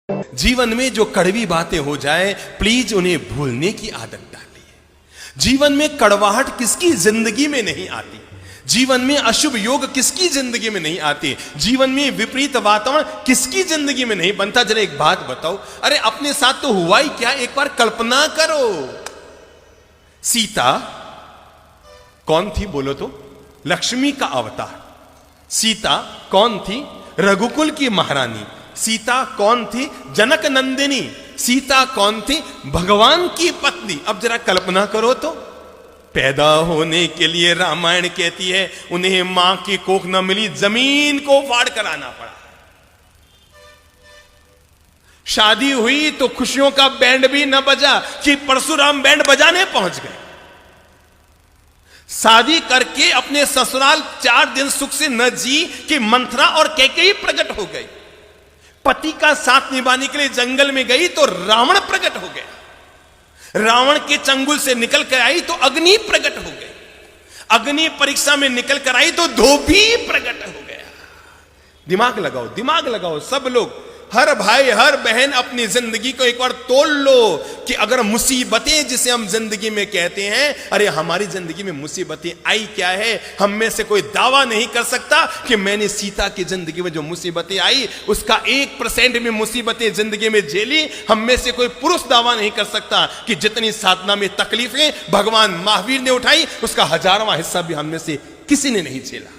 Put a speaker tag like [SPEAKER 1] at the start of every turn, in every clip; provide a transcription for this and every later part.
[SPEAKER 1] जीवन में जो कड़वी बातें हो जाए, प्लीज उन्हें भूलने की आदत डालिए। जीवन में कड़वाहट किसकी जिंदगी में नहीं आती, जीवन में अशुभ योग किसकी जिंदगी में नहीं आती, जीवन में विपरीत वातावरण किसकी जिंदगी में नहीं बनता। जरा एक बात बताओ, अरे अपने साथ तो हुआ ही क्या, एक बार कल्पना करो। सीता कौन थी बोलो तो? लक्ष्मी का अवतार। सीता कौन थी? रघुकुल की महारानी। सीता कौन थी? जनक नंदिनी। सीता कौन थी? भगवान की पत्नी। अब जरा कल्पना करो तो, पैदा होने के लिए रामायण कहती है उन्हें मां की कोख न मिली, जमीन को फाड़ कर आना पड़ा। शादी हुई तो खुशियों का बैंड भी न बजा कि परशुराम बैंड बजाने पहुंच गए। शादी करके अपने ससुराल 4 दिन सुख से न जी कि मंथरा और कैकेयी प्रकट हो गई। पति का साथ निभाने के लिए जंगल में गई तो रावण प्रकट हो गया। रावण के चंगुल से निकल कर आई तो अग्नि प्रकट हो गई। अग्नि परीक्षा में निकल कर आई तो धोबी प्रकट हो गया। दिमाग लगाओ, दिमाग लगाओ सब लोग, हर भाई हर बहन अपनी जिंदगी को एक बार तोल लो कि अगर मुसीबतें जिसे हम जिंदगी में कहते हैं, अरे हमारी जिंदगी में मुसीबतें आई क्या है। हम में से कोई दावा नहीं कर सकता कि मैंने सीता की जिंदगी में जो मुसीबतें आई उसका 1% में मुसीबतें जिंदगी में झेली। हम में से कोई पुरुष दावा नहीं कर सकता कि जितनी साधना में तकलीफें भगवान महावीर ने उठाई उसका 1000वां हिस्सा भी हम में से किसी ने नहीं झेला,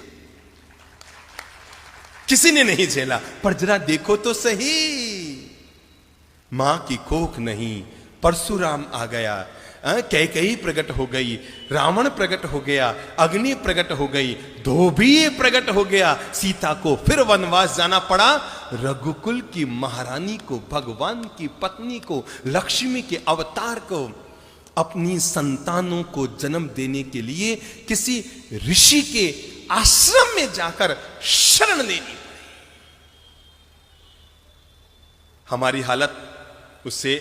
[SPEAKER 1] किसी ने नहीं झेला। पर जरा देखो तो सही, मां की कोख नहीं, परशुराम आ गया, कैकेयी प्रकट हो गई, रावण प्रकट हो गया, अग्नि प्रकट हो गई, धोबी प्रकट हो गया। सीता को फिर वनवास जाना पड़ा। रघुकुल की महारानी को, भगवान की पत्नी को, लक्ष्मी के अवतार को अपनी संतानों को जन्म देने के लिए किसी ऋषि के आश्रम में जाकर शरण लेनी। हमारी हालत उससे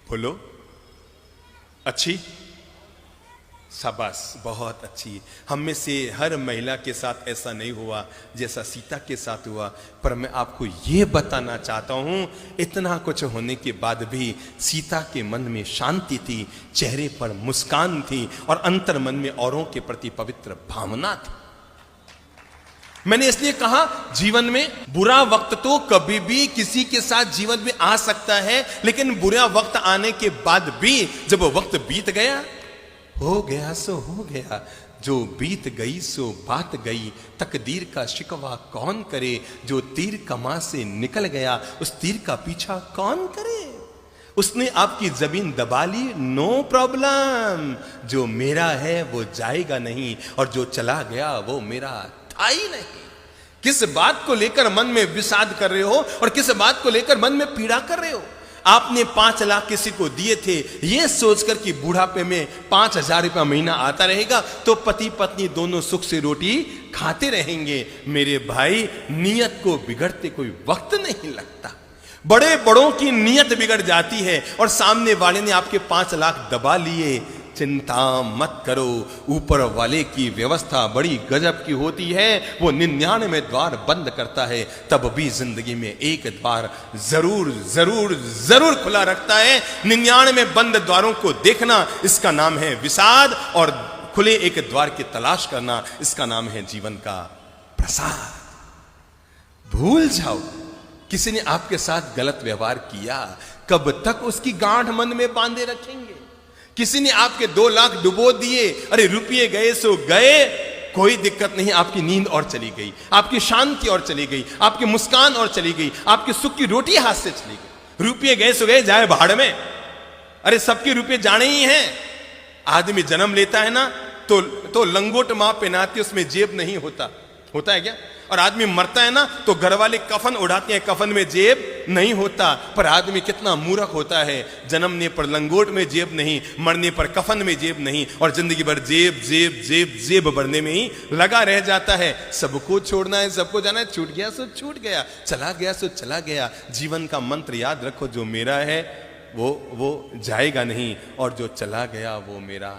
[SPEAKER 1] बोलो अच्छी? शाबाश, बहुत अच्छी। हम में से हर महिला के साथ ऐसा नहीं हुआ जैसा सीता के साथ हुआ। पर मैं आपको यह बताना चाहता हूं, इतना कुछ होने के बाद भी सीता के मन में शांति थी, चेहरे पर मुस्कान थी और अंतर मन में औरों के प्रति पवित्र भावना थी। मैंने इसलिए कहा, जीवन में बुरा वक्त तो कभी भी किसी के साथ जीवन में आ सकता है, लेकिन बुरा वक्त आने के बाद भी जब वो वक्त बीत गया, हो गया सो हो गया, जो बीत गई सो बात गई, तकदीर का शिकवा कौन करे, जो तीर कमा से निकल गया उस तीर का पीछा कौन करे। उसने आपकी जमीन दबा ली, नो प्रॉब्लम, जो मेरा है वो जाएगा नहीं और जो चला गया वो मेरा था ही नहीं। किस बात को लेकर मन में विषाद कर रहे हो और किस बात को लेकर मन में पीड़ा कर रहे हो। आपने 5 लाख किसी को दिए थे ये सोचकर कि बुढ़ापे में 5000 रुपया महीना आता रहेगा तो पति पत्नी दोनों सुख से रोटी खाते रहेंगे। मेरे भाई, नियत को बिगड़ते कोई वक्त नहीं लगता। बड़े बड़ों की नियत बिगड़ जाती है और सामने वाले ने आपके 5 लाख दबा लिए। चिंता मत करो, ऊपर वाले की व्यवस्था बड़ी गजब की होती है। वो 99 द्वार बंद करता है, तब भी जिंदगी में एक द्वार जरूर जरूर जरूर खुला रखता है। 99 बंद द्वारों को देखना, इसका नाम है विषाद, और खुले एक द्वार की तलाश करना, इसका नाम है जीवन का प्रसाद। भूल जाओ, किसी ने आपके साथ गलत व्यवहार किया, कब तक उसकी गांठ मन में बांधे रखेंगे। किसी ने आपके 2 लाख डुबो दिए, अरे रुपये गए सो गए, कोई दिक्कत नहीं, आपकी नींद और चली गई, आपकी शांति और चली गई, आपकी मुस्कान और चली गई, आपके सुख की रोटी हाथ से चली गई। रुपये गए सो गए, जाए भाड़ में। अरे सबके रुपये जाने ही हैं। आदमी जन्म लेता है ना तो लंगोट मां पहनाती, उसमें जेब नहीं होता, होता है क्या? और आदमी मरता है ना तो घर वाले कफन उड़ाते हैं, कफन में जेब नहीं होता। पर आदमी कितना मूर्ख होता है, जन्मने पर लंगोट में जेब नहीं, मरने पर कफन में जेब नहीं, और जिंदगी भर जेब जेब जेब जेब भरने में ही लगा रह जाता है। सबको छोड़ना है, सबको जाना है, छूट गया सो छूट गया, चला गया सो चला गया। जीवन का मंत्र याद रखो, जो मेरा है वो जाएगा नहीं और जो चला गया वो मेरा